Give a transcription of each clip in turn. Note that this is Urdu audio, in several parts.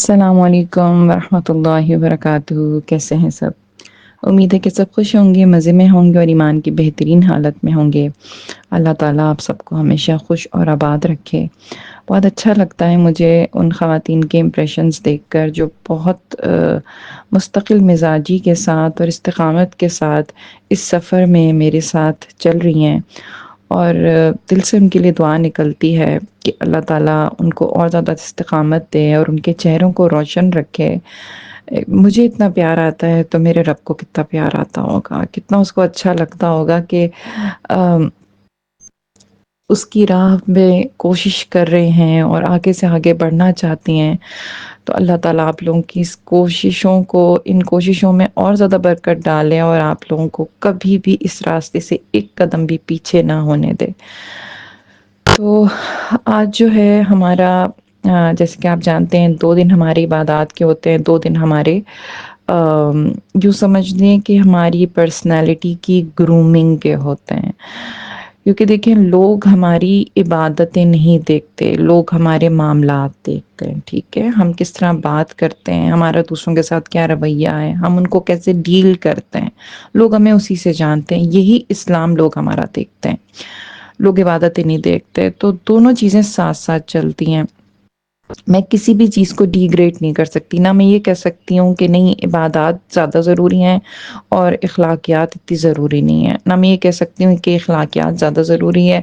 السلام علیکم ورحمۃ اللہ وبرکاتہ، کیسے ہیں سب؟ امید ہے کہ سب خوش ہوں گے، مزے میں ہوں گے اور ایمان کی بہترین حالت میں ہوں گے۔ اللہ تعالیٰ آپ سب کو ہمیشہ خوش اور آباد رکھے۔ بہت اچھا لگتا ہے مجھے ان خواتین کے امپریشنز دیکھ کر جو بہت مستقل مزاجی کے ساتھ اور استقامت کے ساتھ اس سفر میں میرے ساتھ چل رہی ہیں، اور دل سے ان کے لیے دعا نکلتی ہے کہ اللہ تعالیٰ ان کو اور زیادہ استقامت دے اور ان کے چہروں کو روشن رکھے۔ مجھے اتنا پیار آتا ہے تو میرے رب کو کتنا پیار آتا ہوگا، کتنا اس کو اچھا لگتا ہوگا کہ اس کی راہ میں کوشش کر رہے ہیں اور آگے سے آگے بڑھنا چاہتی ہیں۔ تو اللہ تعالیٰ آپ لوگوں کی اس کوششوں کو، ان کوششوں میں اور زیادہ برکت ڈالے اور آپ لوگوں کو کبھی بھی اس راستے سے ایک قدم بھی پیچھے نہ ہونے دے۔ تو آج جو ہے ہمارا جیسے کہ آپ جانتے ہیں 2 دن ہماری عبادات کے ہوتے ہیں، 2 دن ہمارے یوں سمجھ لیں کہ ہماری پرسنالٹی کی گرومنگ کے ہوتے ہیں۔ کیونکہ دیکھیں لوگ ہماری عبادتیں نہیں دیکھتے، لوگ ہمارے معاملات دیکھتے ہیں، ٹھیک ہے؟ ہم کس طرح بات کرتے ہیں، ہمارا دوسروں کے ساتھ کیا رویہ ہے، ہم ان کو کیسے ڈیل کرتے ہیں، لوگ ہمیں اسی سے جانتے ہیں۔ یہی اسلام لوگ ہمارا دیکھتے ہیں، لوگ عبادتیں نہیں دیکھتے۔ تو دونوں چیزیں ساتھ ساتھ چلتی ہیں۔ میں کسی بھی چیز کو ڈی گریڈ نہیں کر سکتی، نہ میں یہ کہہ سکتی ہوں کہ نہیں عبادات زیادہ ضروری ہیں اور اخلاقیات اتنی ضروری نہیں ہے، نہ میں یہ کہہ سکتی ہوں کہ اخلاقیات زیادہ ضروری ہے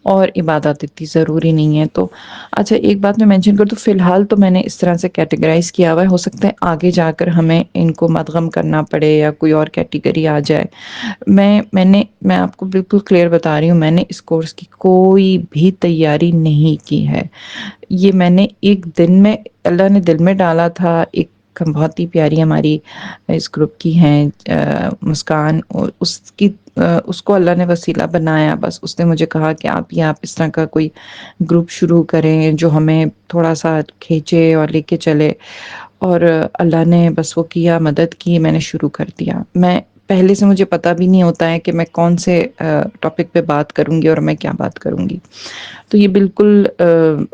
اور عبادات اتنی ضروری نہیں ہے۔ تو اچھا ایک بات میں مینشن کر دوں، فی الحال تو میں نے اس طرح سے کیٹیگرائز کیا ہوا ہے، ہو سکتا ہے آگے جا کر ہمیں ان کو مدغم کرنا پڑے یا کوئی اور کیٹیگری آ جائے۔ میں آپ کو بالکل کلیئر بتا رہی ہوں، میں نے اس کورس کی کوئی بھی تیاری نہیں کی ہے۔ یہ میں نے ایک دن میں اللہ نے دل میں ڈالا تھا۔ ایک بہت ہی پیاری ہماری اس گروپ کی ہیں مسکان، اس کو اللہ نے وسیلہ بنایا، بس اس نے مجھے کہا کہ آپ اس طرح کا کوئی گروپ شروع کریں جو ہمیں تھوڑا سا کھینچے اور لے کے چلے، اور اللہ نے بس وہ کیا، مدد کی، میں نے شروع کر دیا۔ میں پہلے سے مجھے پتہ بھی نہیں ہوتا ہے کہ میں کون سے ٹاپک پہ بات کروں گی اور میں کیا بات کروں گی۔ تو یہ بالکل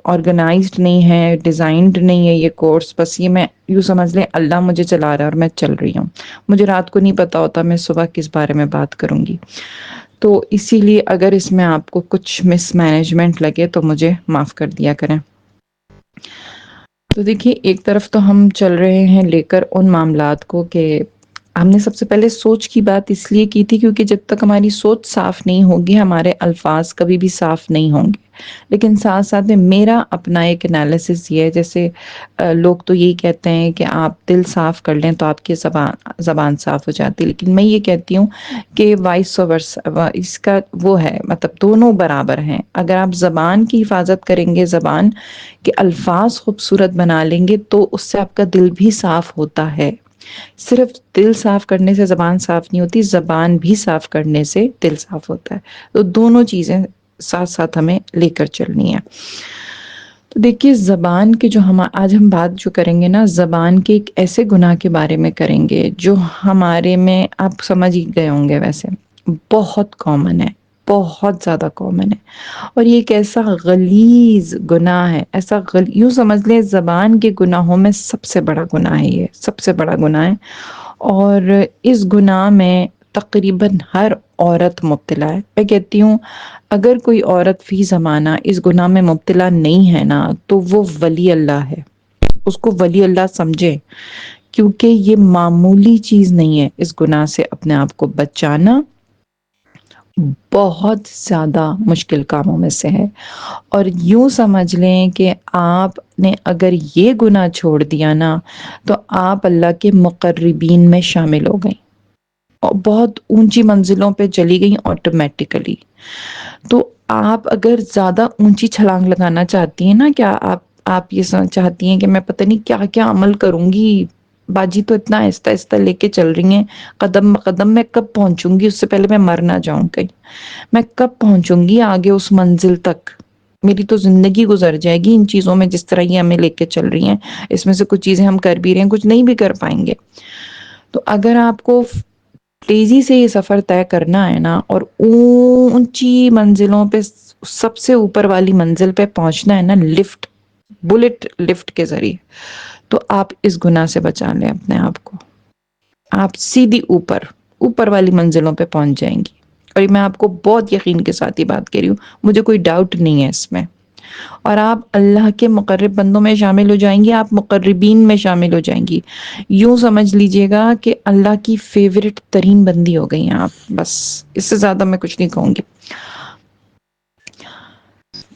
آرگنائزڈ نہیں ہے، ڈیزائنڈ نہیں ہے یہ کورس، بس یہ میں یوں سمجھ لیں اللہ مجھے چلا رہا ہے اور میں چل رہی ہوں۔ مجھے رات کو نہیں پتا ہوتا میں صبح کس بارے میں بات کروں گی، تو اسی لیے اگر اس میں آپ کو کچھ مس مینجمنٹ لگے تو مجھے معاف کر دیا کریں۔ تو دیکھیے ایک طرف تو ہم چل رہے ہیں لے کر ان معاملات کو کہ ہم نے سب سے پہلے سوچ کی بات اس لیے کی تھی کیونکہ جب تک ہماری سوچ صاف نہیں ہوگی ہمارے الفاظ کبھی بھی صاف نہیں ہوں گے۔ لیکن ساتھ ساتھ میں میرا اپنا ایک انالیسس یہ ہے، جیسے لوگ تو یہی کہتے ہیں کہ آپ دل صاف کر لیں تو آپ کی زبان صاف ہو جاتی ہے، لیکن میں یہ کہتی ہوں کہ وائس ورسا اس کا وہ ہے، مطلب دونوں برابر ہیں۔ اگر آپ زبان کی حفاظت کریں گے، زبان کے الفاظ خوبصورت بنا لیں گے تو اس سے آپ کا دل بھی صاف ہوتا ہے۔ صرف دل صاف کرنے سے زبان صاف نہیں ہوتی، زبان بھی صاف کرنے سے دل صاف ہوتا ہے۔ تو دونوں چیزیں ساتھ ساتھ ہمیں لے کر چلنی ہے۔ تو دیکھیے زبان کے جو آج ہم بات جو کریں گے نا، زبان کے ایک ایسے گناہ کے بارے میں کریں گے جو ہمارے میں آپ سمجھ ہی گئے ہوں گے، ویسے بہت کامن ہے، بہت زیادہ کامن ہے، اور یہ ایک ایسا غلیظ گناہ ہے، یوں سمجھ لیں زبان کے گناہوں میں سب سے بڑا گناہ ہے، یہ سب سے بڑا گناہ ہے، اور اس گناہ میں تقریباً ہر عورت مبتلا ہے۔ میں کہتی ہوں اگر کوئی عورت فی زمانہ اس گناہ میں مبتلا نہیں ہے نا تو وہ ولی اللہ ہے، اس کو ولی اللہ سمجھے، کیونکہ یہ معمولی چیز نہیں ہے۔ اس گناہ سے اپنے آپ کو بچانا بہت زیادہ مشکل کاموں میں سے ہے، اور یوں سمجھ لیں کہ آپ نے اگر یہ گناہ چھوڑ دیا نا تو آپ اللہ کے مقربین میں شامل ہو گئیں اور بہت اونچی منزلوں پہ چلی گئیں آٹومیٹیکلی۔ تو آپ اگر زیادہ اونچی چھلانگ لگانا چاہتی ہیں نا، کیا آپ یہ چاہتی ہیں کہ میں پتہ نہیں کیا کیا عمل کروں گی، باجی تو اتنا آہستہ آہستہ لے کے چل رہی ہیں، قدم بقدم میں کب پہنچوں گی، اس سے پہلے میں مر نہ جاؤں کہیں، میں کب پہنچوں گی آگے اس منزل تک، میری تو زندگی گزر جائے گی ان چیزوں میں جس طرح یہ ہمیں لے کے چل رہی ہیں، اس میں سے کچھ چیزیں ہم کر بھی رہے ہیں، کچھ نہیں بھی کر پائیں گے۔ تو اگر آپ کو تیزی سے یہ سفر طے کرنا ہے نا اور اونچی منزلوں پہ سب سے اوپر والی منزل پہ پہنچنا ہے نا، بلٹ لفٹ کے ذریعے، تو آپ اس گناہ سے بچا لیں اپنے آپ کو، آپ سیدھی اوپر والی منزلوں پہ پہنچ جائیں گی۔ اور یہ میں آپ کو بہت یقین کے ساتھ ہی بات کر رہی ہوں، مجھے کوئی ڈاؤٹ نہیں ہے اس میں۔ اور آپ اللہ کے مقرب بندوں میں شامل ہو جائیں گی، آپ مقربین میں شامل ہو جائیں گی۔ یوں سمجھ لیجئے گا کہ اللہ کی فیورٹ ترین بندی ہو گئی ہیں آپ، بس اس سے زیادہ میں کچھ نہیں کہوں گی۔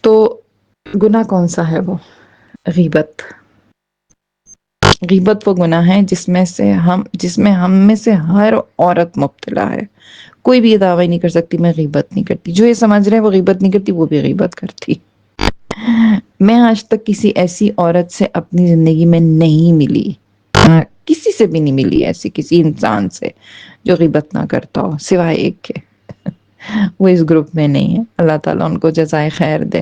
تو گناہ کون سا ہے وہ؟ غیبت۔ غیبت وہ گناہ ہے جس میں ہم میں سے ہر عورت مبتلا ہے۔ کوئی بھی یہ دعویٰ نہیں کر سکتی میں غیبت نہیں کرتی، جو یہ سمجھ رہے ہیں وہ غیبت نہیں کرتی، وہ بھی غیبت کرتی۔ میں آج تک کسی ایسی عورت سے اپنی زندگی میں نہیں ملی، کسی سے بھی نہیں ملی، ایسی کسی انسان سے جو غیبت نہ کرتا ہو سوائے ایک کے۔ وہ اس گروپ میں نہیں ہے، اللہ تعالیٰ ان کو جزائے خیر دے۔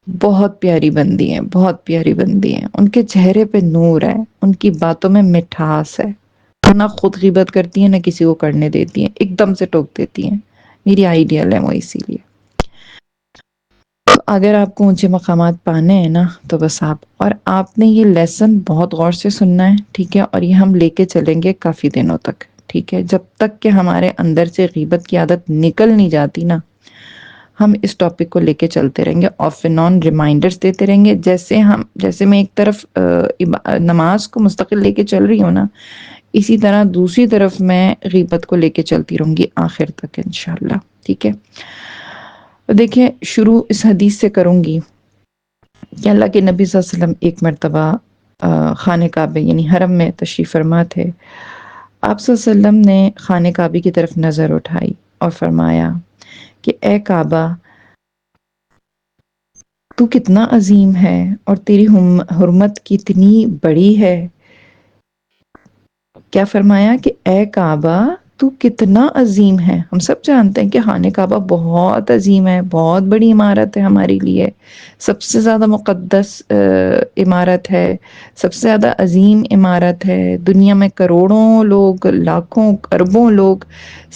بہت پیاری بندی ہیں، بہت پیاری بندی ہیں، ان کے چہرے پہ نور ہے، ان کی باتوں میں مٹھاس ہے، نہ خود غیبت کرتی ہیں نہ کسی کو کرنے دیتی ہیں، ایک دم سے ٹوک دیتی ہیں۔ میری آئیڈیل ہے وہ، اسی لیے تو اگر آپ کو اونچے مقامات پانے ہیں نا تو بس آپ نے یہ لیسن بہت غور سے سننا ہے، ٹھیک ہے؟ اور یہ ہم لے کے چلیں گے کافی دنوں تک، ٹھیک ہے؟ جب تک کہ ہمارے اندر سے غیبت کی عادت نکل نہیں جاتی نا، ہم اس ٹاپک کو لے کے چلتے رہیں گے، آف اینڈ آن ریمائنڈرز دیتے رہیں گے۔ جیسے میں ایک طرف نماز کو مستقل لے کے چل رہی ہوں نا، اسی طرح دوسری طرف میں غیبت کو لے کے چلتی رہوں گی آخر تک انشاءاللہ، ٹھیک ہے؟ دیکھیں، شروع اس حدیث سے کروں گی کہ اللہ کے نبی صلی اللہ علیہ وسلم ایک مرتبہ خانہ کعبہ یعنی حرم میں تشریف فرما تھے۔ آپ صلی اللہ علیہ وسلم نے خانہ کعبہ کی طرف نظر اٹھائی اور فرمایا کہ اے کعبہ، تو کتنا عظیم ہے اور تیری حرمت کتنی بڑی ہے۔ کیا فرمایا کہ اے کعبہ تو کتنا عظیم ہے۔ ہم سب جانتے ہیں کہ خانہ کعبہ بہت عظیم ہے، بہت بڑی عمارت ہے ہمارے لیے، سب سے زیادہ مقدس عمارت ہے، سب سے زیادہ عظیم عمارت ہے۔ دنیا میں کروڑوں لوگ، لاکھوں اربوں لوگ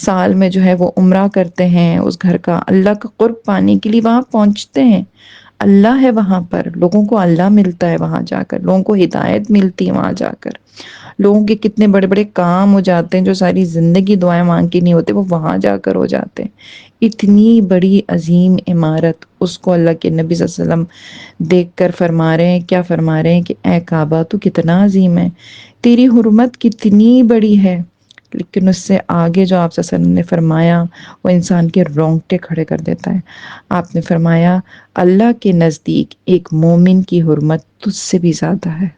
سال میں جو ہے وہ عمرہ کرتے ہیں اس گھر کا، اللہ کا قرب پانے کے لیے وہاں پہنچتے ہیں۔ اللہ ہے وہاں پر، لوگوں کو اللہ ملتا ہے وہاں جا کر، لوگوں کو ہدایت ملتی ہے وہاں جا کر، لوگوں کے کتنے بڑے بڑے کام ہو جاتے ہیں جو ساری زندگی دعائیں مانگ کے نہیں ہوتے، وہ وہاں جا کر ہو جاتے ہیں۔ اتنی بڑی عظیم عمارت، اس کو اللہ کے نبی صلی اللہ علیہ وسلم دیکھ کر فرما رہے ہیں، کیا فرما رہے ہیں کہ اے کعبہ تو کتنا عظیم ہے، تیری حرمت کتنی بڑی ہے۔ لیکن اس سے آگے جو آپ صلی اللہ علیہ وسلم نے فرمایا وہ انسان کے رونگٹے کھڑے کر دیتا ہے۔ آپ نے فرمایا اللہ کے نزدیک ایک مومن کی حرمت تجھ سے بھی زیادہ ہے۔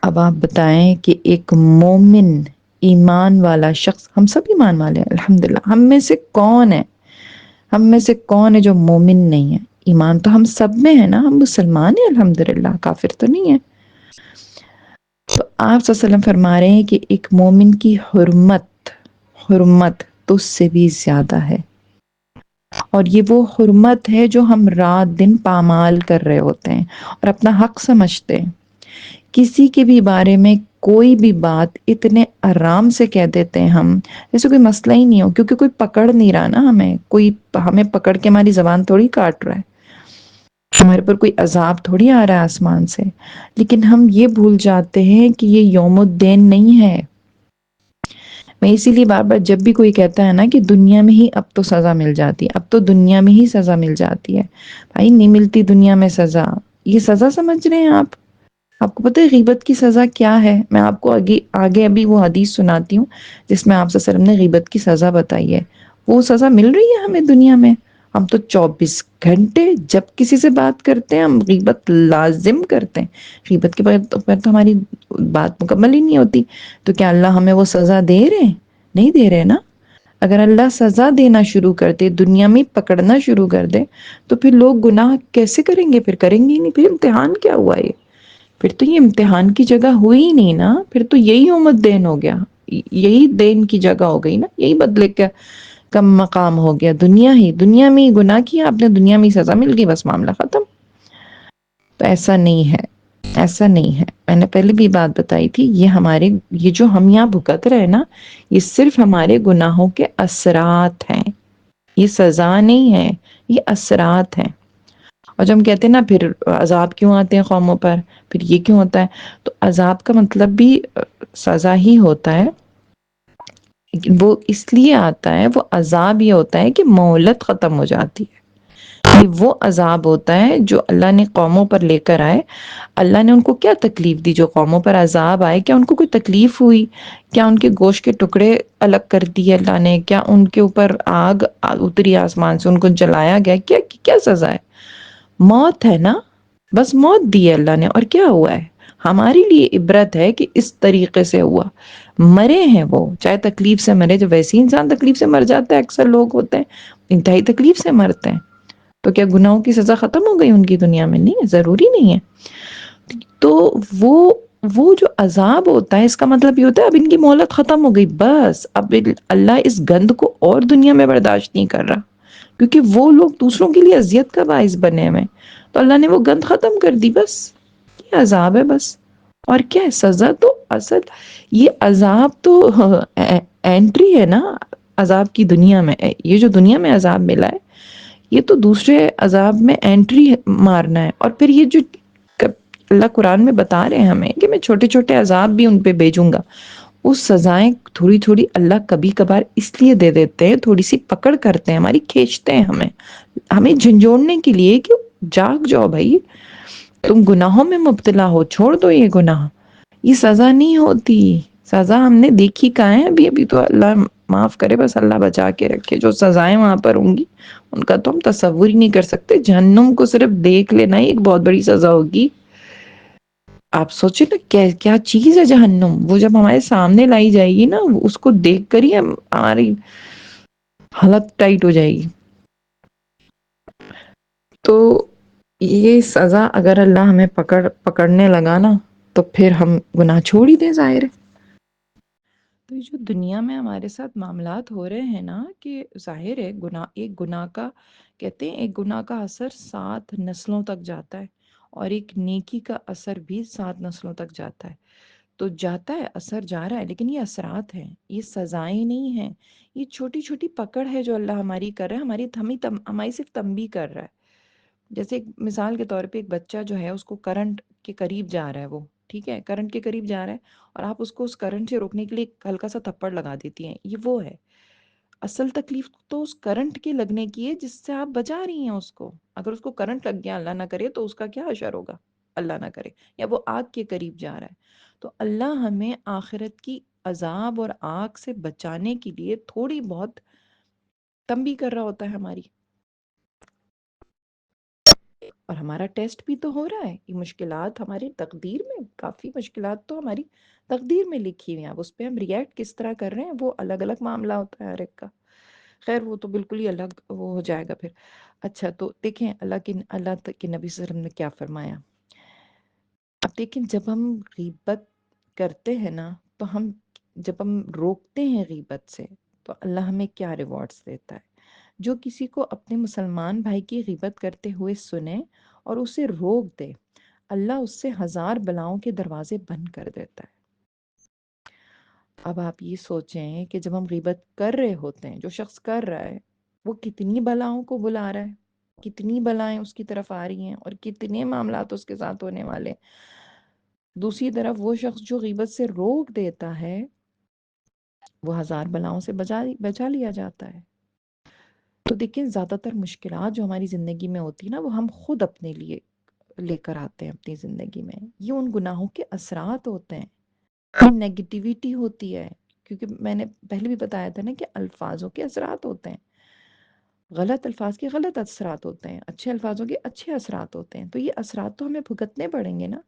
اب آپ بتائیں کہ ایک مومن ایمان والا شخص، ہم سب ایمان والے ہیں الحمدللہ، ہم میں سے کون ہے جو مومن نہیں ہے؟ ایمان تو ہم سب میں ہے نا، ہم مسلمان ہیں الحمدللہ، کافر تو نہیں ہے۔ تو آپ صلی اللہ علیہ وسلم فرما رہے ہیں کہ ایک مومن کی حرمت تو اس سے بھی زیادہ ہے، اور یہ وہ حرمت ہے جو ہم رات دن پامال کر رہے ہوتے ہیں اور اپنا حق سمجھتے ہیں۔ کسی کے بھی بارے میں کوئی بھی بات اتنے آرام سے کہہ دیتے ہیں ہم، جیسے کوئی مسئلہ ہی نہیں ہو، کیونکہ کوئی پکڑ نہیں رہا نا، کوئی ہمیں پکڑ کے ہماری زبان تھوڑی کاٹ رہا ہے، ہمارے پر کوئی عذاب تھوڑی آ رہا ہے آسمان سے۔ لیکن ہم یہ بھول جاتے ہیں کہ یہ یوم الدین نہیں ہے۔ میں اسی لیے بار بار جب بھی کوئی کہتا ہے نا کہ دنیا میں ہی اب تو سزا مل جاتی ہے، اب تو دنیا میں ہی سزا مل جاتی ہے، بھائی نہیں ملتی دنیا میں سزا۔ یہ سزا سمجھ رہے ہیں آپ کو پتہ ہے غیبت کی سزا کیا ہے؟ میں آپ کو آگے ابھی وہ حدیث سناتی ہوں جس میں آپ صلی اللہ علیہ وسلم نے غیبت کی سزا بتائی ہے۔ وہ سزا مل رہی ہے ہمیں دنیا میں۔ ہم تو 24 گھنٹے جب کسی سے بات کرتے ہیں ہم غیبت لازم کرتے ہیں، غیبت کے بغیر تو ہماری بات مکمل ہی نہیں ہوتی۔ تو کیا اللہ ہمیں وہ سزا دے رہے ہیں؟ نہیں دے رہے نا۔ اگر اللہ سزا دینا شروع کر دے، دنیا میں پکڑنا شروع کر دے، تو پھر لوگ گناہ کیسے کریں گے؟ پھر کریں گے ہی نہیں، پھر امتحان کیا ہوا یہ؟ پھر تو یہ امتحان کی جگہ ہوئی ہی نہیں نا، پھر تو یہی یوم الدین ہو گیا، یہی دین کی جگہ ہو گئی نا، یہی بدلے کا کم مقام ہو گیا۔ دنیا میں ہی گناہ کیا آپ نے، دنیا میں ہی سزا مل گئی، بس معاملہ ختم۔ تو ایسا نہیں ہے، ایسا نہیں ہے۔ میں نے پہلے بھی بات بتائی تھی، یہ جو ہم یہاں بھگت رہے نا، یہ صرف ہمارے گناہوں کے اثرات ہیں، یہ سزا نہیں ہے، یہ اثرات ہیں۔ اور جب ہم کہتے ہیں نا پھر عذاب کیوں آتے ہیں قوموں پر، پھر یہ کیوں ہوتا ہے، تو عذاب کا مطلب بھی سزا ہی ہوتا ہے، وہ اس لیے آتا ہے، وہ عذاب یہ ہوتا ہے کہ مہلت ختم ہو جاتی ہے، یہ وہ عذاب ہوتا ہے جو اللہ نے قوموں پر لے کر آئے۔ اللہ نے ان کو کیا تکلیف دی جو قوموں پر عذاب آئے؟ کیا ان کو کوئی تکلیف ہوئی؟ کیا ان کے گوشت کے ٹکڑے الگ کر دیے اللہ نے؟ کیا ان کے اوپر آگ اتری آسمان سے ان کو جلایا گیا؟ کیا کیا سزا ہے؟ موت ہے نا، بس موت دی ہے اللہ نے، اور کیا ہوا ہے؟ ہمارے لیے عبرت ہے کہ اس طریقے سے ہوا، مرے ہیں وہ، چاہے تکلیف سے مرے، جو ویسے انسان تکلیف سے مر جاتا ہے، اکثر لوگ ہوتے ہیں انتہائی تکلیف سے مرتے ہیں، تو کیا گناہوں کی سزا ختم ہو گئی ان کی دنیا میں؟ نہیں، ضروری نہیں ہے۔ تو وہ جو عذاب ہوتا ہے اس کا مطلب یہ ہوتا ہے اب ان کی مہلت ختم ہو گئی، بس اب اللہ اس گند کو اور دنیا میں برداشت نہیں کر رہا، کیونکہ وہ لوگ دوسروں کے لیے اذیت کا باعث بنے ہوئے، تو اللہ نے وہ گند ختم کر دی، بس یہ عذاب ہے بس، اور کیا ہے سزا؟ تو اصل یہ عذاب تو اینٹری ہے نا عذاب کی دنیا میں، یہ جو دنیا میں عذاب ملا ہے یہ تو دوسرے عذاب میں انٹری مارنا ہے، اور پھر یہ جو اللہ قرآن میں بتا رہے ہیں ہمیں کہ میں چھوٹے چھوٹے عذاب بھی ان پہ بھیجوں گا، وہ سزائیں تھوڑی تھوڑی اللہ کبھی کبھار اس لیے دے دیتے ہیں، تھوڑی سی پکڑ کرتے ہیں ہماری، کھینچتے ہیں ہمیں جھنجھوڑنے کے لیے کہ جاگ جاؤ بھائی، تم گناہوں میں مبتلا ہو، چھوڑ دو یہ گناہ، یہ سزا نہیں ہوتی، سزا ہم نے دیکھی کہاں ہے ابھی تو اللہ معاف کرے، بس اللہ بچا کے رکھے، جو سزائیں وہاں پر ہوں گی ان کا تو ہم تصور ہی نہیں کر سکتے، جہنم کو صرف دیکھ لینا ہی ایک بہت بڑی سزا ہوگی۔ آپ سوچیں نا کیا چیز ہے جہنم، وہ جب ہمارے سامنے لائی جائے گی نا، اس کو دیکھ کر ہی ہماری حالت ٹائٹ ہو جائے گی۔ تو یہ سزا اگر اللہ ہمیں پکڑنے لگا نا تو پھر ہم گناہ چھوڑ ہی دیں، ظاہر ہے۔ تو یہ جو دنیا میں ہمارے ساتھ معاملات ہو رہے ہیں نا، کہ ظاہر ہے ایک گناہ کا، کہتے ہیں ایک گناہ کا اثر 7 نسلوں تک جاتا ہے، اور ایک نیکی کا اثر بھی 7 نسلوں تک جاتا ہے، تو جاتا ہے، اثر جا رہا ہے، لیکن یہ اثرات ہیں، یہ سزائیں نہیں ہیں، یہ چھوٹی چھوٹی پکڑ ہے جو اللہ ہماری کر رہا ہے، ہماری صرف تنبیہ کر رہا ہے۔ جیسے ایک مثال کے طور پہ ایک بچہ جو ہے اس کو کرنٹ کے قریب جا رہا ہے، وہ ٹھیک ہے کرنٹ کے قریب جا رہا ہے، اور آپ اس کو اس کرنٹ سے روکنے کے لیے ایک ہلکا سا تھپڑ لگا دیتی ہیں، یہ وہ ہے اصل تکلیف تو اس کرنٹ کے لگنے کی ہے جس سے آپ بچا رہی ہیں اس کو۔ اگر اس کو کرنٹ لگ گیا اللہ نہ کرے تو اس کا کیا اشر ہوگا، اللہ نہ کرے، یا وہ آگ کے قریب جا رہا ہے۔ تو اللہ ہمیں آخرت کی عذاب اور آگ سے بچانے کے لیے تھوڑی بہت تنبیہ کر رہا ہوتا ہے ہماری، اور ہمارا ٹیسٹ بھی تو ہو رہا ہے، یہ مشکلات ہماری تقدیر میں، کافی مشکلات تو ہماری تقدیر میں لکھی ہوئی ہیں، اب اس پہ ہم ریئیکٹ کس طرح کر رہے ہیں وہ الگ الگ معاملہ ہوتا ہے ہر ایک کا، خیر وہ تو بالکل ہی الگ وہ ہو جائے گا پھر۔ اچھا تو دیکھیں اللہ کے نبی صلی اللہ علیہ وسلم نے کیا فرمایا، اب دیکھیں جب ہم غیبت کرتے ہیں نا، تو جب ہم روکتے ہیں غیبت سے تو اللہ ہمیں کیا ریوارڈز دیتا ہے؟ جو کسی کو اپنے مسلمان بھائی کی غیبت کرتے ہوئے سنے اور اسے روک دے، اللہ اس سے 1000 بلاؤں کے دروازے بند کر دیتا ہے۔ اب آپ یہ سوچیں کہ جب ہم غیبت کر رہے ہوتے ہیں، جو شخص کر رہا ہے وہ کتنی بلاؤں کو بلا رہا ہے، کتنی بلائیں اس کی طرف آ رہی ہیں، اور کتنے معاملات اس کے ساتھ ہونے والے ہیں۔ دوسری طرف وہ شخص جو غیبت سے روک دیتا ہے وہ 1000 بلاؤں سے بچا لیا جاتا ہے۔ تو دیکھیں زیادہ تر مشکلات جو ہماری زندگی میں ہوتی ہیں نا، وہ ہم خود اپنے لیے لے کر آتے ہیں اپنی زندگی میں، یہ ان گناہوں کے اثرات ہوتے ہیں، یہ نیگیٹیویٹی ہوتی ہے، کیونکہ میں نے پہلے بھی بتایا تھا نا کہ الفاظوں کے اثرات ہوتے ہیں، غلط الفاظ کے غلط اثرات ہوتے ہیں، اچھے الفاظوں کے اچھے اثرات ہوتے ہیں، تو یہ اثرات تو ہمیں بھگتنے پڑیں گے نا۔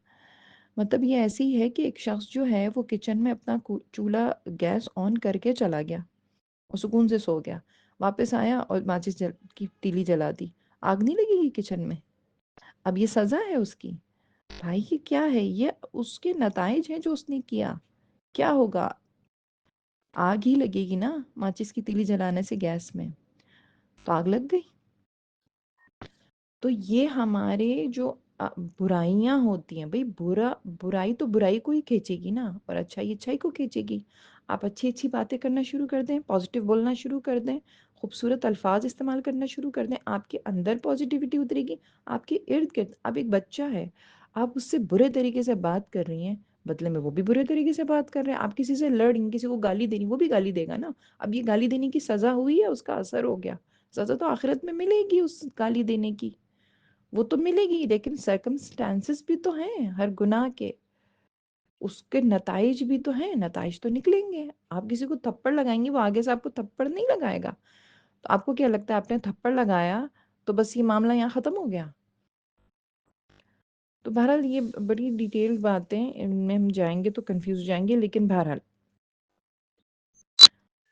مطلب یہ ایسی ہے کہ ایک شخص جو ہے وہ کچن میں اپنا چولہا گیس آن کر کے چلا گیا اور سکون سے سو گیا، واپس آیا اور ماچس کی تیلی جلا دی، آگ نہیں لگے گی کچن میں؟ اب یہ سزا ہے اس کی؟ بھائی یہ کیا ہے؟ یہ اس کے نتائج ہیں جو اس نے کیا، کیا ہوگا؟ آگ ہی لگے گی نا، ماچس کی تیلی جلانے سے گیس میں تو آگ لگ گئی۔ تو یہ ہمارے جو برائیاں ہوتی ہیں، بھئی برائی تو برائی کو ہی کھینچے گی نا، اور اچھائی اچھائی کو کھینچے گی۔ آپ اچھی اچھی باتیں کرنا شروع کر دیں، پازیٹیو بولنا شروع کر دیں، خوبصورت الفاظ استعمال کرنا شروع کر دیں، آپ کے اندر پازیٹیوٹی اترے گی، آپ کے ارد گرد، اب ایک بچہ ہے، آپ اس سے برے طریقے سے بات کر رہی ہیں، بدلے میں وہ بھی برے طریقے سے بات کر رہے ہیں، آپ کسی سے لڑ رہی ہیں، کسی کو گالی دے رہی ہیں، وہ بھی گالی دے گا نا، اب یہ گالی دینے کی سزا ہوئی ہے، اس کا اثر ہو گیا، سزا تو آخرت میں ملے گی اس گالی دینے کی، وہ تو ملے گی، لیکن سرکمسٹانسز بھی تو ہیں ہر گناہ کے، اس کے نتائج بھی تو ہیں، نتائج تو نکلیں گے، آپ کسی کو تھپڑ لگائیں گے، وہ آگے سے آپ کو تھپڑ نہیں لگائے گا، تو آپ کو کیا لگتا ہے آپ نے تھپڑ لگایا تو بس یہ معاملہ یہاں ختم ہو گیا؟ تو بہرحال یہ بڑی ڈیٹیل باتیں، ان میں ہم جائیں گے تو کنفیوز ہو جائیں گے، لیکن بہرحال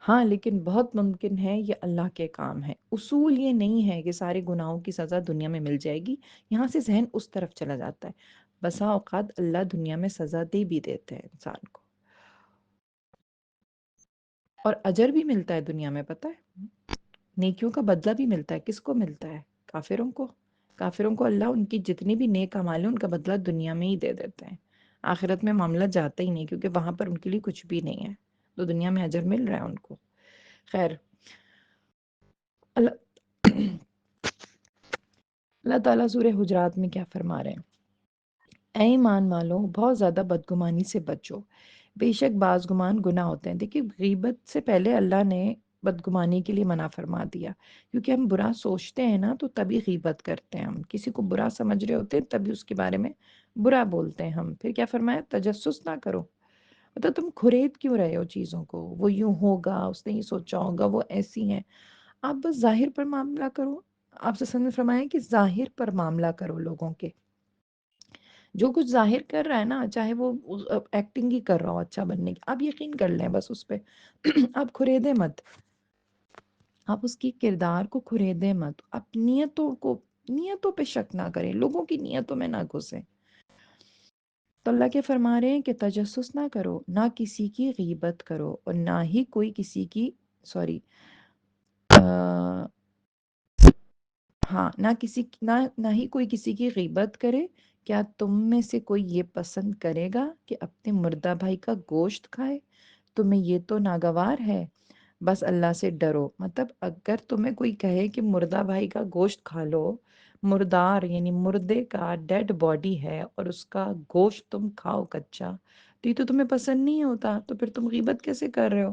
ہاں، لیکن بہت ممکن ہے یہ اللہ کے کام ہے، اصول یہ نہیں ہے کہ سارے گناہوں کی سزا دنیا میں مل جائے گی، یہاں سے ذہن اس طرف چلا جاتا ہے، بسا اوقات اللہ دنیا میں سزا دے بھی دیتے ہیں انسان کو، اور اجر بھی ملتا ہے دنیا میں، پتہ ہے نیکیوں کا بدلہ بھی ملتا ہے، کس کو ملتا ہے؟ کافروں کو، کافروں کو اللہ ان کی جتنی بھی نیک اعمال ہیں ان کا بدلہ دنیا میں ہی دے دیتے ہیں، آخرت میں معاملہ جاتا ہی نہیں، کیونکہ وہاں پر ان کے لیے کچھ بھی نہیں ہے، تو دنیا میں اجر مل رہا ہے ان کو۔ خیر، اللہ اللہ تعالیٰ سورہ حجرات میں کیا فرما رہے ہیں؟ اے ایمان والو، بہت زیادہ بدگمانی سے بچو، بے شک بعض گمان گناہ ہوتے ہیں۔ دیکھیے غیبت سے پہلے اللہ نے بدگمانی کے لیے منع فرما دیا، کیونکہ ہم برا سوچتے ہیں نا تو تبھی غیبت کرتے ہیں، ہم کسی کو برا سمجھ رہے ہوتے ہیں تبھی اس کے بارے میں برا بولتے ہیں ہم۔ پھر کیا فرمایا؟ تجسس نہ کرو، مطلب تم کھرید کیوں رہے ہو چیزوں کو، وہ یوں ہوگا، اس نے یہ سوچا ہوگا، وہ ایسی ہیں، آپ بس ظاہر پر معاملہ کرو۔ آپ سے نے فرمایا کہ ظاہر پر معاملہ کرو، لوگوں کے جو کچھ ظاہر کر رہا ہے نا، چاہے وہ ایکٹنگ ہی کر رہا ہو اچھا بننے کی، آپ یقین کر لیں بس اس پہ آپ کھریدیں مت، آپ اس کی کردار کو کھریدیں مت، آپ نیتوں پہ شک نہ کریں، لوگوں کی نیتوں میں نہ گھسیں۔ تو اللہ کے فرما رہے ہیں کہ تجسس نہ کرو، نہ کسی کی غیبت کرو، اور نہ ہی کوئی کسی کی سوری ہاں، نہ ہی کوئی کسی کی غیبت کرے۔ کیا تم میں سے کوئی یہ پسند کرے گا کہ اپنے مردہ بھائی کا گوشت کھائے؟ تمہیں یہ تو ناگوار ہے، بس اللہ سے ڈرو۔ مطلب اگر تمہیں کوئی کہے کہ مردہ بھائی کا گوشت کھا لو، مردار یعنی مردے کا ڈیڈ باڈی ہے اور اس کا گوشت تم کھاؤ کچا، تو یہ تو تمہیں پسند نہیں ہوتا، تو پھر تم غیبت کیسے کر رہے ہو؟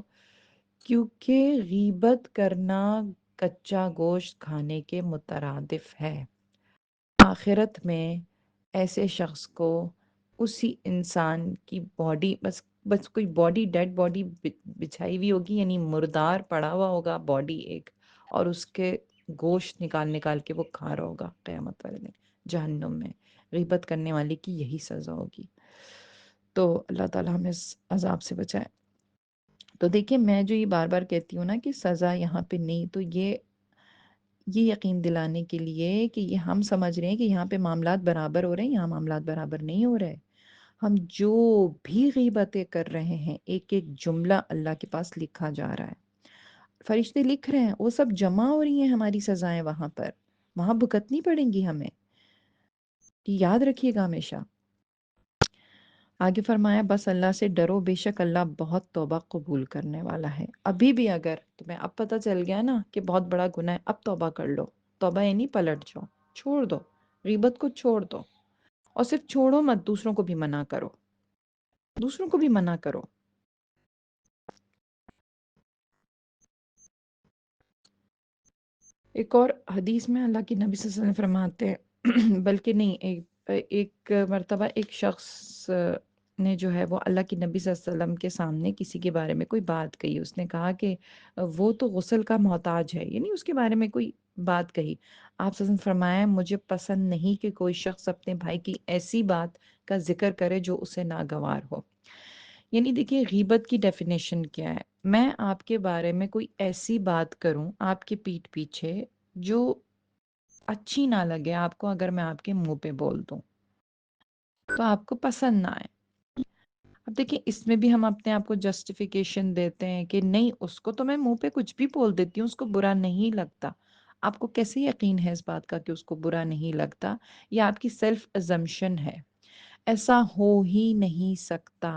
کیونکہ غیبت کرنا کچا گوشت کھانے کے مترادف ہے۔ آخرت میں ایسے شخص کو اسی انسان کی باڈی، بس کوئی باڈی، ڈیڈ باڈی بچھائی ہوئی ہوگی، یعنی مردار پڑا ہوا ہوگا باڈی ایک، اور اس کے گوشت نکال نکال کے وہ کھا رہا ہوگا قیامت والے دن جہنم میں۔ غیبت کرنے والے کی یہی سزا ہوگی، تو اللہ تعالیٰ ہمیں اس عذاب سے بچائے۔ تو دیکھیں میں جو یہ بار بار کہتی ہوں نا کہ سزا یہاں پہ نہیں، تو یہ یقین دلانے کے لیے کہ یہ ہم سمجھ رہے ہیں کہ یہاں پہ معاملات برابر ہو رہے ہیں، یہاں معاملات برابر نہیں ہو رہے۔ ہم جو بھی غیبتیں کر رہے ہیں، ایک ایک جملہ اللہ کے پاس لکھا جا رہا ہے، فرشتے لکھ رہے ہیں، وہ سب جمع ہو رہی ہیں ہماری سزائیں وہاں پر، وہاں بھگتنی پڑیں گی ہمیں، یہ یاد رکھیے گا ہمیشہ۔ آگے فرمایا بس اللہ سے ڈرو، بے شک اللہ بہت توبہ قبول کرنے والا ہے۔ ابھی بھی اگر تمہیں اب پتہ چل گیا نا کہ بہت بڑا گناہ ہے، اب توبہ کر لو، توبہ یعنی پلٹ جاؤ، چھوڑ دو، غیبت کو چھوڑ دو، اور صرف چھوڑو مت، دوسروں کو بھی منع کرو، دوسروں کو بھی منع کرو۔ ایک اور حدیث میں اللہ کی نبی صلی اللہ علیہ وسلم فرماتے ہیں بلکہ نہیں، ایک مرتبہ ایک شخص نے جو ہے وہ اللہ کی نبی صلی اللہ علیہ وسلم کے سامنے کسی کے بارے میں کوئی بات کہی، اس نے کہا کہ وہ تو غسل کا محتاج ہے، یعنی اس کے بارے میں کوئی بات کہی۔ آپ صلی اللہ علیہ وسلم فرمایا مجھے پسند نہیں کہ کوئی شخص اپنے بھائی کی ایسی بات کا ذکر کرے جو اسے ناگوار ہو۔ یعنی دیکھیے غیبت کی ڈیفینیشن کیا ہے؟ میں آپ کے بارے میں کوئی ایسی بات کروں آپ کی پیٹھ پیچھے جو اچھی نہ لگے آپ کو، اگر میں آپ کے منہ پہ بول دوں تو آپ کو پسند نہ آئے۔ اب دیکھیں اس میں بھی ہم اپنے آپ کو جسٹیفیکیشن دیتے ہیں کہ نہیں، اس کو تو میں منہ پہ کچھ بھی بول دیتی ہوں، اس کو برا نہیں لگتا۔ آپ کو کیسے یقین ہے اس بات کا کہ اس کو برا نہیں لگتا؟ یہ آپ کی سیلف ازمپشن ہے، ایسا ہو ہی نہیں سکتا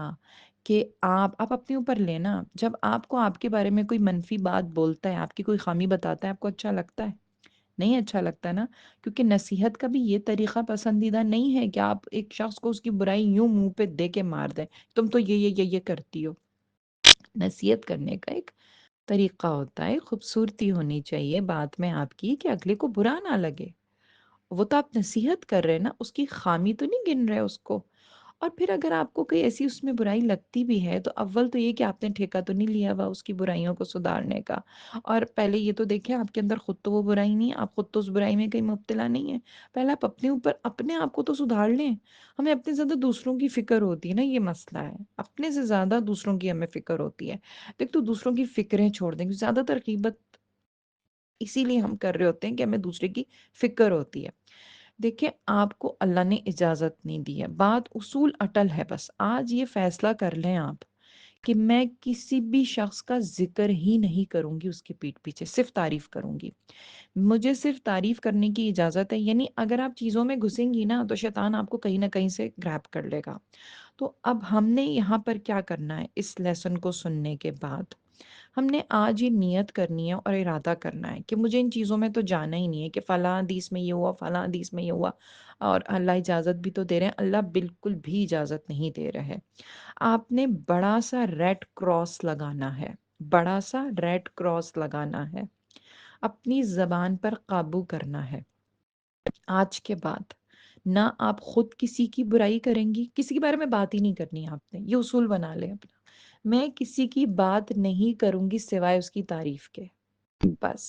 کہ آپ اپنے اوپر لینا، جب آپ کو آپ کے بارے میں کوئی منفی بات بولتا ہے، آپ کی کوئی خامی بتاتا ہے، آپ کو اچھا لگتا ہے؟ نہیں اچھا لگتا نا، کیونکہ نصیحت کا بھی یہ طریقہ پسندیدہ نہیں ہے کہ آپ ایک شخص کو اس کی برائی یوں منہ پہ دے کے مار دیں، تم تو یہ کرتی ہو۔ نصیحت کرنے کا ایک طریقہ ہوتا ہے، خوبصورتی ہونی چاہیے بات میں آپ کی کہ اگلے کو برا نہ لگے۔ وہ تو آپ نصیحت کر رہے ہیں نا، اس کی خامی تو نہیں گن رہے اس کو۔ اور پھر اگر آپ کو کوئی ایسی اس میں برائی لگتی بھی ہے تو اول تو یہ کہ آپ نے ٹھیکہ تو نہیں لیا ہوا اس کی برائیوں کو سدھارنے کا، اور پہلے یہ تو دیکھیں آپ کے اندر خود تو وہ برائی نہیں ہے، آپ خود تو اس برائی میں کہیں مبتلا نہیں ہے۔ پہلے آپ اپنے اوپر اپنے آپ کو تو سدھار لیں۔ ہمیں اپنے زیادہ دوسروں کی فکر ہوتی ہے نا، یہ مسئلہ ہے، اپنے سے زیادہ دوسروں کی ہمیں فکر ہوتی ہے۔ دیکھ تو دوسروں کی فکریں چھوڑ دیں، کیونکہ زیادہ تر غیبت اسی لیے ہم کر رہے ہوتے ہیں کہ ہمیں دوسرے کی فکر ہوتی ہے۔ دیکھیں آپ کو اللہ نے اجازت نہیں دی ہے، بات اصول اٹل ہے، بس آج یہ فیصلہ کر لیں آپ کہ میں کسی بھی شخص کا ذکر ہی نہیں کروں گی، اس کے پیٹھ پیچھے صرف تعریف کروں گی۔ مجھے صرف تعریف کرنے کی اجازت ہے، یعنی اگر آپ چیزوں میں گھسیں گی نا تو شیطان آپ کو کہیں نہ کہیں سے گریب کر لے گا۔ تو اب ہم نے یہاں پر کیا کرنا ہے، اس لیسن کو سننے کے بعد ہم نے آج یہ نیت کرنی ہے اور ارادہ کرنا ہے کہ مجھے ان چیزوں میں تو جانا ہی نہیں ہے کہ فلاں حدیث میں یہ ہوا، فلاں حدیث میں یہ ہوا، اور اللہ اجازت بھی تو دے رہے ہیں، اللہ بالکل بھی اجازت نہیں دے رہے۔ آپ نے بڑا سا ریڈ کراس لگانا ہے، بڑا سا ریڈ کراس لگانا ہے، اپنی زبان پر قابو کرنا ہے۔ آج کے بعد نہ آپ خود کسی کی برائی کریں گی، کسی کے بارے میں بات ہی نہیں کرنی، آپ نے یہ اصول بنا لیں اپنا، میں کسی کی بات نہیں کروں گی سوائے اس کی تعریف کے، بس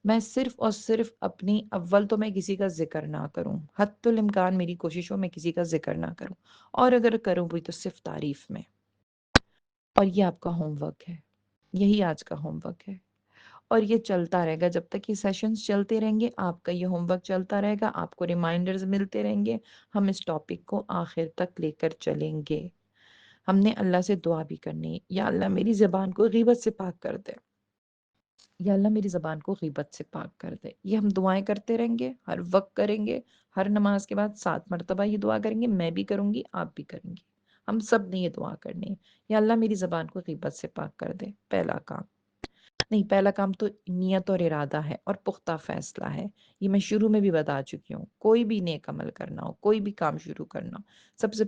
میں صرف اور صرف اپنی، اول تو میں کسی کا ذکر نہ کروں، حتی الامکان میری کوشش ہو میں کسی کا ذکر نہ کروں، اور اگر کروں بھی تو صرف تعریف میں۔ اور یہ آپ کا ہوم ورک ہے، یہی آج کا ہوم ورک ہے، اور یہ چلتا رہے گا جب تک یہ سیشنز چلتے رہیں گے، آپ کا یہ ہوم ورک چلتا رہے گا، آپ کو ریمائنڈرز ملتے رہیں گے، ہم اس ٹاپک کو آخر تک لے کر چلیں گے۔ ہم نے اللہ سے دعا بھی کرنی ہے، یا اللہ میری زبان کو غیبت سے پاک کر دے، یا اللہ میری زبان کو غیبت سے پاک کر دے۔ یہ ہم دعائیں کرتے رہیں گے، ہر وقت کریں گے، ہر نماز کے بعد 7 مرتبہ یہ دعا کریں گے، میں بھی کروں گی، آپ بھی کریں گے، ہم سب نے یہ دعا کرنی ہے، یا اللہ میری زبان کو غیبت سے پاک کر دے۔ پہلا کام نہیں، پہلا کام تو نیت اور ارادہ ہے اور پختہ فیصلہ ہے، یہ میں شروع میں بھی بتا چکی ہوں۔ کوئی بھی نیک عمل کرنا ہو، کوئی بھی کام شروع کرنا ہو، سب سے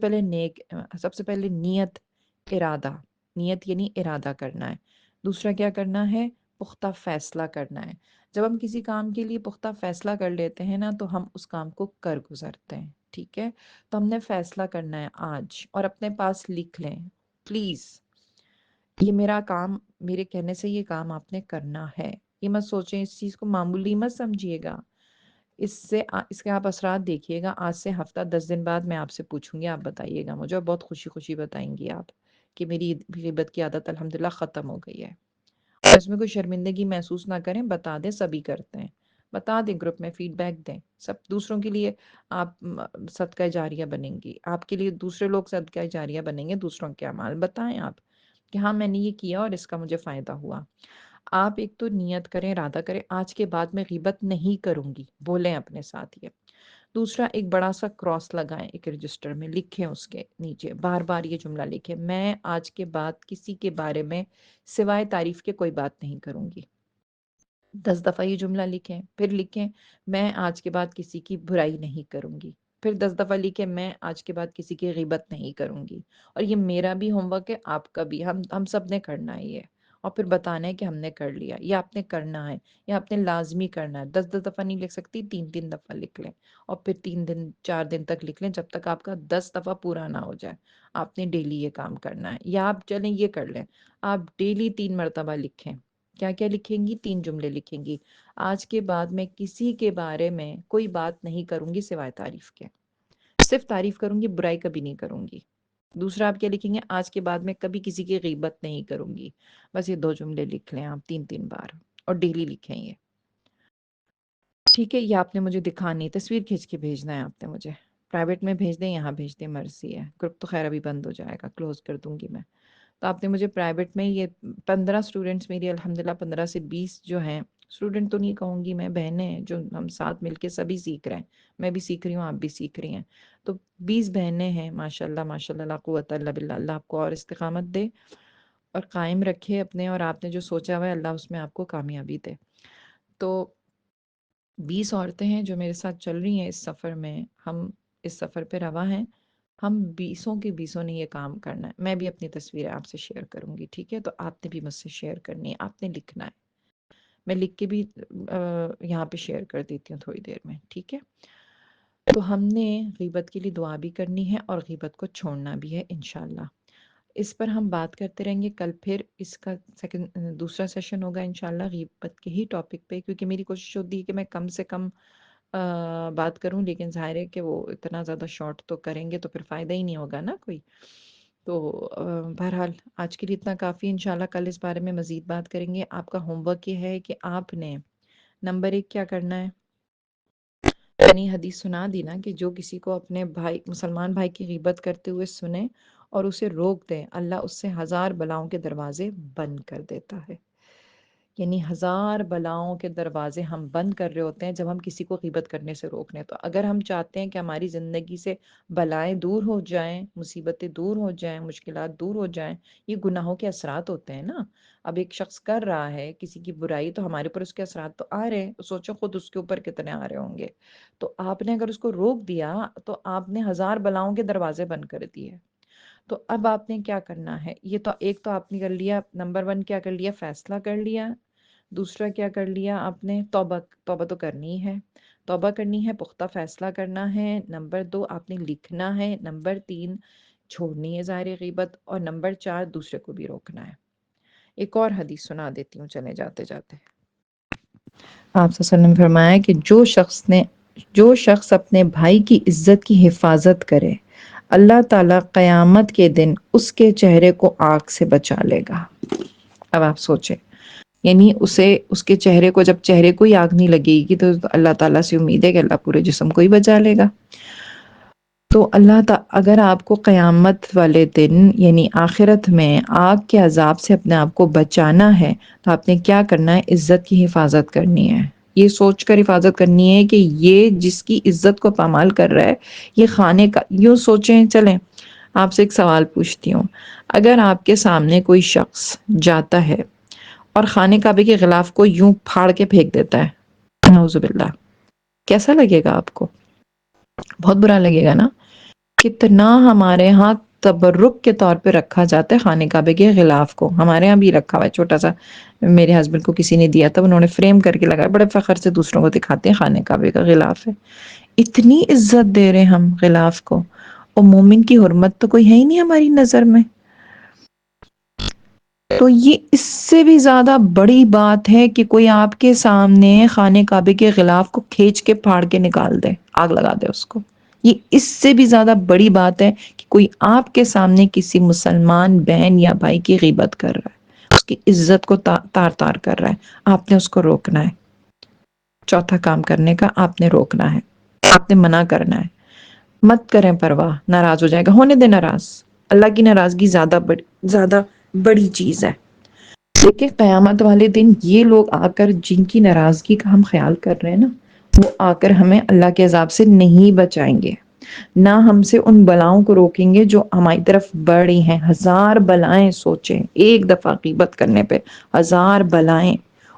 پہلے نیت، ارادہ، نیت یعنی ارادہ کرنا ہے۔ دوسرا کیا کرنا ہے، پختہ فیصلہ کرنا ہے۔ جب ہم کسی کام کے لیے پختہ فیصلہ کر لیتے ہیں نا تو ہم اس کام کو کر گزرتے ہیں، ٹھیک ہے؟ تو ہم نے فیصلہ کرنا ہے آج، اور اپنے پاس لکھ لیں پلیز، یہ میرا کام، میرے کہنے سے یہ کام آپ نے کرنا ہے۔ یہ مت سوچیں، اس چیز کو معمولی مت سمجھیے گا، اس کے آپ اثرات دیکھیے گا۔ آج سے ہفتہ 10 دن بعد میں آپ سے پوچھوں گی، آپ بتائیے گا مجھے، اور بہت خوشی خوشی بتائیں گی آپ کہ میری غیبت کی عادت الحمدللہ ختم ہو گئی ہے۔ اور اس میں کوئی شرمندگی محسوس نہ کریں، بتا دیں، سبھی کرتے ہیں، بتا دیں، گروپ میں فیڈ بیک دیں، سب دوسروں کے لیے آپ صدقہ جاریہ بنیں گی، آپ کے لیے دوسرے لوگ صدقہ جاریہ بنیں گے، دوسروں کے اعمال بتائیں آپ کہ ہاں میں نے یہ کیا اور اس کا مجھے فائدہ ہوا۔ آپ ایک تو نیت کریں، ارادہ کریں، آج کے بعد میں غیبت نہیں کروں گی، بولیں اپنے ساتھ یہ۔ دوسرا، ایک بڑا سا کراس لگائیں، ایک رجسٹر میں لکھیں، اس کے نیچے بار بار یہ جملہ لکھیں، میں آج کے بعد کسی کے بارے میں سوائے تعریف کے کوئی بات نہیں کروں گی۔ 10 دفعہ یہ جملہ لکھیں، پھر لکھیں میں آج کے بعد کسی کی برائی نہیں کروں گی، پھر 10 دفعہ لکھیں میں آج کے بعد کسی کی غیبت نہیں کروں گی۔ اور یہ میرا بھی ہوم ورک ہے، آپ کا بھی، ہم سب نے کرنا ہے یہ، اور پھر بتانا ہے کہ ہم نے کر لیا، یہ آپ نے کرنا ہے، یہ آپ نے لازمی کرنا ہے۔ 10 10 دفعہ نہیں لکھ سکتی، 3 3 دفعہ لکھ لیں، اور پھر 3 دن 4 دن تک لکھ لیں، جب تک آپ کا 10 دفعہ پورا نہ ہو جائے۔ آپ نے ڈیلی یہ کام کرنا ہے، یا آپ چلیں یہ کر لیں، آپ ڈیلی 3 مرتبہ لکھیں۔ کیا کیا لکھیں گی؟ 3 جملے لکھیں گی، آج کے بعد میں کسی کے بارے میں کوئی بات نہیں کروں گی سوائے تعریف کے، صرف تعریف کروں گی، برائی کبھی نہیں کروں گی۔ دوسرا آپ کیا لکھیں گے؟ آج کے بعد میں کبھی کسی کی غیبت نہیں کروں گی۔ بس یہ 2 جملے لکھ لیں آپ 3 3 بار، اور ڈیلی لکھیں یہ، ٹھیک ہے؟ یہ آپ نے مجھے دکھانی، تصویر کھینچ کے بھیجنا ہے آپ نے مجھے، پرائیویٹ میں بھیج دیں، یہاں بھیج دیں، مرضی ہے، گروپ تو خیر ابھی بند ہو جائے گا، کلوز کر دوں گی میں۔ تو آپ نے مجھے پرائیویٹ میں، یہ 15 اسٹوڈنٹس میری الحمدللہ 15 سے 20 جو ہیں اسٹوڈنٹ تو نہیں کہوں گی میں، بہنیں ہیں جو ہم ساتھ مل کے سبھی سیکھ رہے ہیں، میں بھی سیکھ رہی ہوں، آپ بھی سیکھ رہی ہیں، تو 20 بہنیں ہیں ماشاء اللہ ماشاء اللہ، لا قوت الا باللہ، اللہ آپ کو اور استقامت دے اور قائم رکھے اپنے، اور آپ نے جو سوچا ہوا ہے اللہ اس میں آپ کو کامیابی دے۔ تو 20 عورتیں ہیں جو میرے ساتھ چل رہی ہیں اس سفر میں، ہم اس سفر پہ رواں ہیں، ہم 20 کے 20 نے یہ کام کرنا ہے۔ میں بھی اپنی تصویریں آپ سے شیئر کروں گی، ٹھیک ہے؟ تو آپ نے بھی مجھ سے شیئر کرنی ہے، آپ نے لکھنا ہے، میں لکھ کے بھی یہاں پہ شیئر کر دیتی ہوں تھوڑی دیر میں، ٹھیک ہے؟ تو ہم نے غیبت کے لیے دعا بھی کرنی ہے اور غیبت کو چھوڑنا بھی ہے انشاءاللہ۔ اس پر ہم بات کرتے رہیں گے، کل پھر اس کا دوسرا سیشن ہوگا انشاءاللہ غیبت کے ہی ٹاپک پہ، کیونکہ میری کوشش ہوتی ہے کہ میں کم سے کم بات کروں، لیکن ظاہر ہے کہ وہ اتنا زیادہ شارٹ تو کریں گے تو پھر فائدہ ہی نہیں ہوگا نا کوئی۔ تو بہرحال آج کے لیے اتنا کافی، انشاءاللہ کل اس بارے میں مزید بات کریں گے۔ آپ کا ہوم ورک یہ ہے کہ آپ نے نمبر 1 کیا کرنا ہے، یعنی حدیث سنا دی نا کہ جو کسی کو اپنے بھائی مسلمان بھائی کی غیبت کرتے ہوئے سنے اور اسے روک دے، اللہ اس سے 1000 بلاؤں کے دروازے بند کر دیتا ہے۔ یعنی 1000 بلاؤں کے دروازے ہم بند کر رہے ہوتے ہیں جب ہم کسی کو غیبت کرنے سے روک لیں۔ تو اگر ہم چاہتے ہیں کہ ہماری زندگی سے بلائیں دور ہو جائیں، مصیبتیں دور ہو جائیں، مشکلات دور ہو جائیں، یہ گناہوں کے اثرات ہوتے ہیں نا۔ اب ایک شخص کر رہا ہے کسی کی برائی، تو ہمارے اوپر اس کے اثرات تو آ رہے ہیں، سوچو خود اس کے اوپر کتنے آ رہے ہوں گے۔ تو آپ نے اگر اس کو روک دیا تو آپ نے 1000 بلاؤں کے دروازے بند کر دیے۔ تو اب آپ نے کیا کرنا ہے، یہ تو ایک تو آپ نے کر لیا، نمبر 1 کیا کر لیا، فیصلہ کر لیا۔ دوسرا کیا کر لیا آپ نے، توبہ، توبہ تو کرنی ہے، توبہ کرنی ہے، پختہ فیصلہ کرنا ہے۔ نمبر 2 آپ نے لکھنا ہے۔ نمبر 3 چھوڑنی ہے ظاہر غیبت، اور نمبر 4 دوسرے کو بھی روکنا ہے۔ ایک اور حدیث سنا دیتی ہوں چلے جاتے جاتے۔ آپ صلی اللہ علیہ وسلم نے فرمایا کہ جو شخص اپنے بھائی کی عزت کی حفاظت کرے، اللہ تعالیٰ قیامت کے دن اس کے چہرے کو آگ سے بچا لے گا۔ اب آپ سوچیں، یعنی اس کے چہرے کو، جب چہرے کو ہی آگ نہیں لگے گی تو اللہ تعالیٰ سے امید ہے کہ اللہ پورے جسم کو ہی بچا لے گا۔ تو اللہ تعالیٰ اگر آپ کو قیامت والے دن یعنی آخرت میں آگ کے عذاب سے اپنے آپ کو بچانا ہے تو آپ نے کیا کرنا ہے، عزت کی حفاظت کرنی ہے۔ یہ سوچ کر حفاظت کرنی ہے کہ یہ جس کی عزت کو پامال کر رہا ہے، یہ خانے کا، یوں سوچیں، چلیں آپ سے ایک سوال پوچھتی ہوں، اگر آپ کے سامنے کوئی شخص جاتا ہے اور خانے کعبے کے غلاف کو یوں پھاڑ کے پھینک دیتا ہے، نعوذ باللہ، کیسا لگے گا آپ کو؟ بہت برا لگے گا نا۔ کتنا ہمارے ہاں تبرک کے طور پہ رکھا جاتا ہے خانے کعبے کے غلاف کو، ہمارے ہاں بھی رکھا ہوا ہے چھوٹا سا، میرے ہسبینڈ کو کسی نے دیا تھا، انہوں نے فریم کر کے لگایا، بڑے فخر سے دوسروں کو دکھاتے ہیں خانے کعبے کا غلاف ہے۔ اتنی عزت دے رہے ہم غلاف کو، اور مومن کی حرمت تو کوئی ہے ہی نہیں ہماری نظر میں۔ تو یہ اس سے بھی زیادہ بڑی بات ہے کہ کوئی آپ کے سامنے خانے کعبے کے غلاف کو کھینچ کے پھاڑ کے نکال دے، آگ لگا دے اس کو۔ یہ اس سے بھی زیادہ بڑی بات ہے کہ کوئی آپ کے سامنے کسی مسلمان بہن یا بھائی کی غیبت کر رہا ہے، اس کی عزت کو تار تار کر رہا ہے، آپ نے اس کو روکنا ہے۔ چوتھا کام کرنے کا، آپ نے روکنا ہے، آپ نے منع کرنا ہے۔ مت کریں پرواہ، ناراض ہو جائے گا، ہونے دے ناراض، اللہ کی ناراضگی زیادہ بڑی چیز ہے۔ لیکن قیامت والے دن یہ لوگ آ کر جن کی ناراضگی کا ہم خیال کر رہے ہیں نا، وہ آ کر ہمیں اللہ کے عذاب سے نہیں بچائیں گے، نہ ہم سے ان بلاؤں کو روکیں گے جو ہماری طرف بڑھ رہی ہیں۔ 1000 بلائیں، سوچیں ایک دفعہ غیبت کرنے پہ 1000 بلائیں،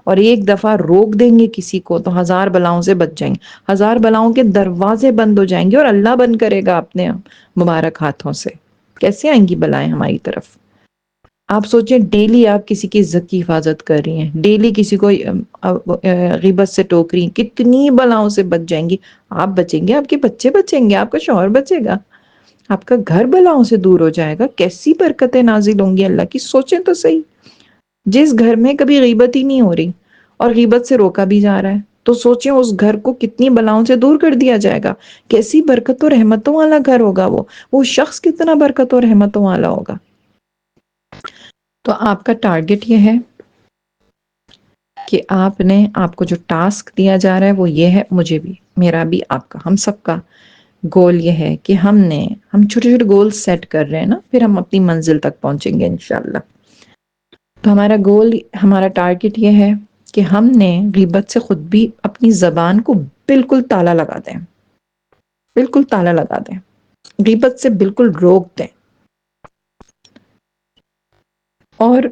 اور ایک دفعہ روک دیں گے کسی کو تو 1000 بلاؤں سے بچ جائیں گے، 1000 بلاؤں کے دروازے بند ہو جائیں گے، اور اللہ بند کرے گا اپنے مبارک ہاتھوں سے۔ کیسے آئیں گی بلائیں ہماری طرف؟ آپ سوچیں، ڈیلی آپ کسی کی عزت کی حفاظت کر رہی ہیں، ڈیلی کسی کو غیبت سے ٹوک رہی ہیں، کتنی بلاؤں سے بچ جائیں گی۔ آپ بچیں گے، آپ کے بچے بچیں گے، آپ کا شوہر بچے گا، آپ کا گھر بلاؤں سے دور ہو جائے گا۔ کیسی برکتیں نازل ہوں گی اللہ کی، سوچیں تو صحیح۔ جس گھر میں کبھی غیبت ہی نہیں ہو رہی اور غیبت سے روکا بھی جا رہا ہے، تو سوچیں اس گھر کو کتنی بلاؤں سے دور کر دیا جائے گا، کیسی برکت و رحمتوں والا گھر ہوگا وہ شخص کتنا برکت و رحمتوں والا ہوگا۔ تو آپ کا ٹارگٹ یہ ہے کہ آپ کو جو ٹاسک دیا جا رہا ہے وہ یہ ہے، مجھے بھی، میرا بھی، آپ کا، ہم سب کا گول یہ ہے کہ ہم چھوٹے چھوٹے گول سیٹ کر رہے ہیں نا، پھر ہم اپنی منزل تک پہنچیں گے انشاءاللہ۔ تو ہمارا گول، ہمارا ٹارگٹ یہ ہے کہ ہم نے غیبت سے خود بھی اپنی زبان کو بالکل تالا لگا دیں، بالکل تالا لگا دیں، غیبت سے بالکل روک دیں. اور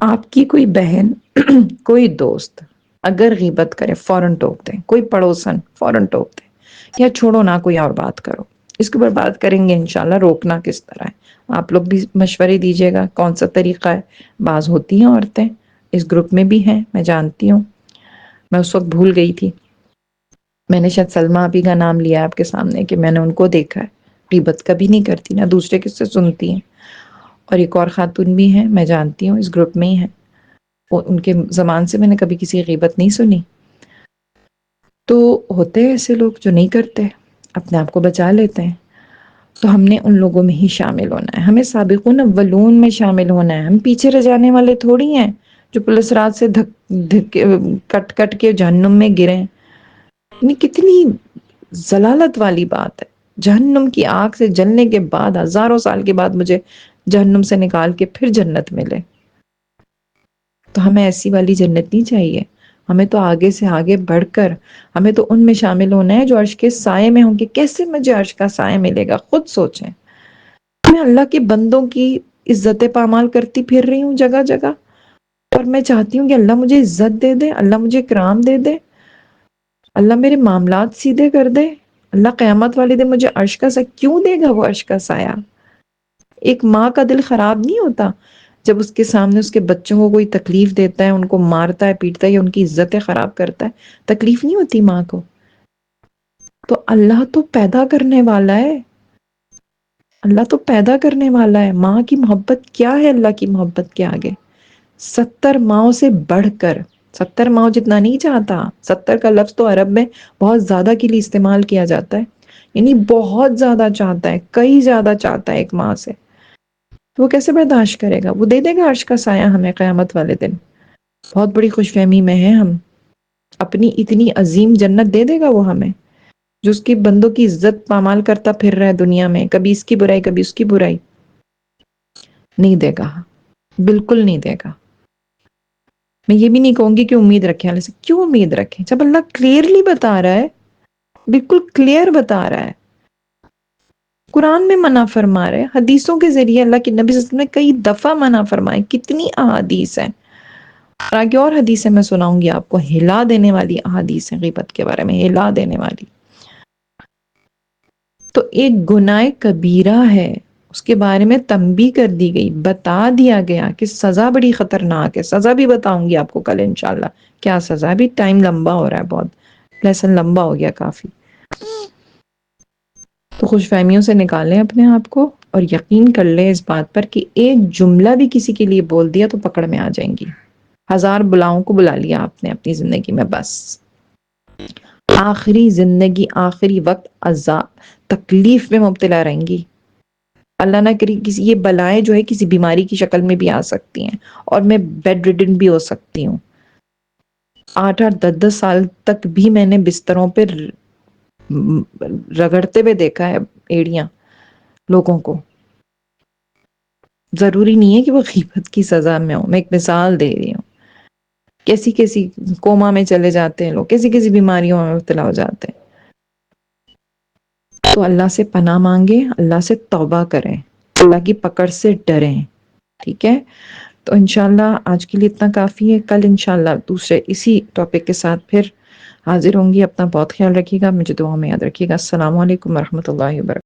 آپ کی کوئی بہن کوئی دوست اگر غیبت کرے فوراً ٹوک دیں، کوئی پڑوسن فوراً ٹوک دیں، یا چھوڑو نہ کوئی اور بات کرو، اس کے اوپر بات کریں گے انشاءاللہ. روکنا کس طرح ہے آپ لوگ بھی مشورے دیجیے گا، کون سا طریقہ ہے. بعض ہوتی ہیں عورتیں، اس گروپ میں بھی ہیں، میں جانتی ہوں. میں اس وقت بھول گئی تھی، میں نے شاید سلمہ آپی کا نام لیا آپ کے سامنے کہ میں نے ان کو دیکھا ہے غیبت کبھی نہیں کرتی، نہ دوسرے کس سے سنتی ہیں. اور ایک اور خاتون بھی ہیں، میں جانتی ہوں، اس گروپ میں ہی ہیں، ان کے زبان سے میں نے کبھی کسی کی غیبت نہیں سنی. تو ہوتے ہیں ایسے لوگ جو نہیں کرتے، اپنے آپ کو بچا لیتے ہیں. تو ہم نے ان لوگوں میں ہی شامل ہونا ہے، ہمیں سابقون اولون میں شامل ہونا ہے. ہم پیچھے رہ جانے والے تھوڑی ہیں جو پولیس رات سے کٹ کٹ کے جہنم میں گریں. یعنی کتنی ضلالت والی بات ہے، جہنم کی آگ سے جلنے کے بعد ہزاروں سال کے بعد مجھے جہنم سے نکال کے پھر جنت ملے. تو ہمیں ایسی والی جنت نہیں چاہیے، ہمیں تو آگے سے آگے بڑھ کر ہمیں تو ان میں شامل ہونا ہے جو عرش کے سائے میں ہوں گے. کیسے مجھے عرش کا سایہ ملے گا خود سوچیں. میں اللہ کے بندوں کی عزت پامال کرتی پھر رہی ہوں جگہ جگہ، اور میں چاہتی ہوں کہ اللہ مجھے عزت دے دے، اللہ مجھے اکرام دے دے، اللہ میرے معاملات سیدھے کر دے. اللہ قیامت والے دن مجھے عرش کا سایہ کیوں دے گا؟ وہ عرش کا سایہ. ایک ماں کا دل خراب نہیں ہوتا جب اس کے سامنے اس کے بچوں کو کوئی تکلیف دیتا ہے، ان کو مارتا ہے، پیٹتا ہے یا ان کی عزتیں خراب کرتا ہے؟ تکلیف نہیں ہوتی ماں کو؟ تو اللہ تو پیدا کرنے والا ہے، اللہ تو پیدا کرنے والا ہے. ماں کی محبت کیا ہے اللہ کی محبت کے آگے؟ 70 ماؤں سے بڑھ کر، 70 ماؤں جتنا نہیں چاہتا. 70 کا لفظ تو عرب میں بہت زیادہ کے لیے استعمال کیا جاتا ہے، یعنی بہت زیادہ چاہتا ہے، کئی زیادہ چاہتا ہے ایک ماں سے. وہ کیسے برداشت کرے گا؟ وہ دے دے گا عرش کا سایہ ہمیں قیامت والے دن. بہت بڑی خوش فہمی میں ہیں ہم، اپنی اتنی عظیم جنت دے دے گا وہ ہمیں، جو اس کی بندوں کی عزت پامال کرتا پھر رہا ہے دنیا میں، کبھی اس کی برائی کبھی اس کی برائی. نہیں دے گا، بالکل نہیں دے گا. میں یہ بھی نہیں کہوں گی کہ امید رکھیں اللہ سے. کیوں امید رکھیں جب اللہ کلیئرلی بتا رہا ہے، بالکل کلیئر بتا رہا ہے، قرآن میں منع فرما رہے، حدیثوں کے ذریعے اللہ کے نبی صلی اللہ علیہ وسلم نے کئی دفعہ منع فرمائے. کتنی احادیث ہیں، اور آگے اور حدیثیں میں سناؤں گی آپ کو، ہلا دینے والی احادیث ہیں غیبت کے بارے میں، ہلا دینے والی. تو ایک گناہ کبیرہ ہے، اس کے بارے میں تنبیہ کر دی گئی، بتا دیا گیا کہ سزا بڑی خطرناک ہے. سزا بھی بتاؤں گی آپ کو کل انشاءاللہ کیا سزا ہے. بھی ٹائم لمبا ہو رہا ہے، بہت لیسن لمبا ہو گیا کافی. تو خوش فہمیوں سے نکالیں اپنے آپ کو، اور یقین کر لیں اس بات پر کہ ایک جملہ بھی کسی کے لیے بول دیا تو پکڑ میں آ جائیں گی. 1000 بلاؤں کو بلا لیا آپ نے اپنی زندگی میں، بس آخری زندگی آخری وقت عذاب تکلیف میں مبتلا رہیں گی. اللہ نہ کری کسی یہ بلائیں جو ہے کسی بیماری کی شکل میں بھی آ سکتی ہیں، اور میں بیڈ ریڈن بھی ہو سکتی ہوں. 8-8 10-10 سال تک بھی میں نے بستروں پہ رگڑتے ہوئے دیکھا ہے ایڑیاں لوگوں کو. ضروری نہیں ہے کہ وہ غیبت کی سزا میں ہو، میں ایک مثال دے رہی ہوں. کیسی کیسی کوما میں چلے جاتے ہیں لوگ، کیسی کیسی بیماریوں میں مبتلا ہو جاتے ہیں. تو اللہ سے پناہ مانگے، اللہ سے توبہ کریں، اللہ کی پکڑ سے ڈریں. ٹھیک ہے، تو انشاءاللہ آج کے لیے اتنا کافی ہے. کل انشاءاللہ دوسرے اسی ٹاپک کے ساتھ پھر حاضر ہوں گی. اپنا بہت خیال رکھیے گا، مجھے دعاؤں میں یاد رکھیے گا. السلام علیکم ورحمۃ اللہ وبرکاتہ.